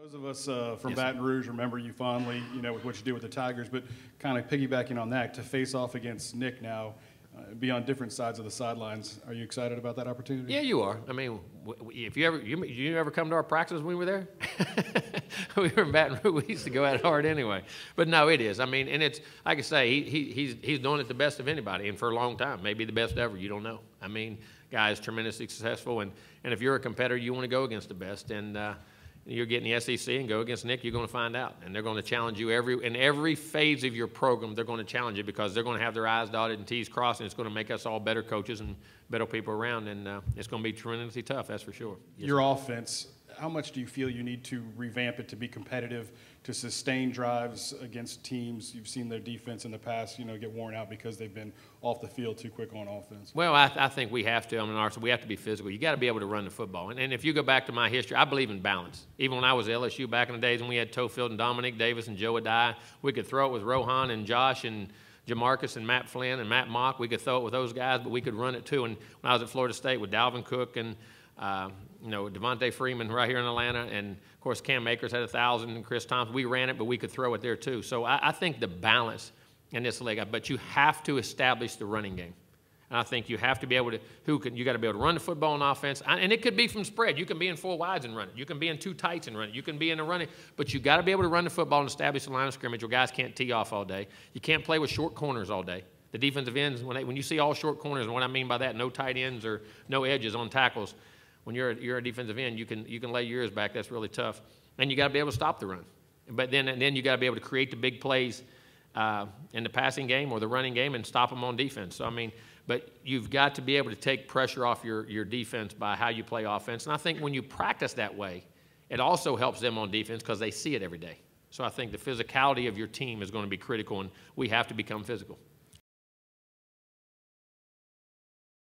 Those of us from Baton Rouge remember you fondly, with what you did with the Tigers, but kind of piggybacking on that, to face off against Nick now, be on different sides of the sidelines. Are you excited about that opportunity? Yeah, you are. I mean, if you ever come to our practice when we were there? We were in Baton Rouge. We used to go at it hard anyway. But no, it is. I mean, and it's like I say, he's doing it the best of anybody, and for a long time, maybe the best ever. You don't know. I mean, guy is tremendously successful, and if you're a competitor, you want to go against the best, and you're getting the SEC and go against Nick, you're going to find out. And they're going to challenge you in every phase of your program. They're going to challenge you because they're going to have their I's dotted and T's crossed, and it's going to make us all better coaches and better people around. And it's going to be tremendously tough, that's for sure. Yes, your offense, how much do you feel you need to revamp it to be competitive, to sustain drives against teams? You've seen their defense in the past, get worn out because they've been off the field too quick on offense. Well, I think we have to. I mean, we have to be physical. You got to be able to run the football. And if you go back to my history, I believe in balance. Even when I was at LSU back in the days when we had Tofield and Dominic Davis and Joe Adai, we could throw it with Rohan and Josh and Jamarcus and Matt Flynn and Matt Mock. We could throw it with those guys, but we could run it too. And when I was at Florida State with Dalvin Cook and Devontae Freeman right here in Atlanta, and of course Cam Akers had 1,000, and Chris Thompson. We ran it, but we could throw it there too. So I think the balance in this league, but you have to establish the running game. And I think you have to be able to, you got to be able to run the football on offense. And it could be from spread. You can be in 4 wides and run it. You can be in 2 tights and run it. You can be in a running. But you got to be able to run the football and establish the line of scrimmage where guys can't tee off all day. You can't play with short corners all day. The defensive ends, when you see all short corners, and what I mean by that, no tight ends or no edges on tackles, when you're a defensive end, you can lay your ears back. That's really tough. And you got to be able to stop the run. But then you got to be able to create the big plays in the passing game or the running game and stop them on defense. So, I mean, but you've got to be able to take pressure off your defense by how you play offense. And I think when you practice that way, it also helps them on defense because they see it every day. So I think the physicality of your team is going to be critical, and we have to become physical.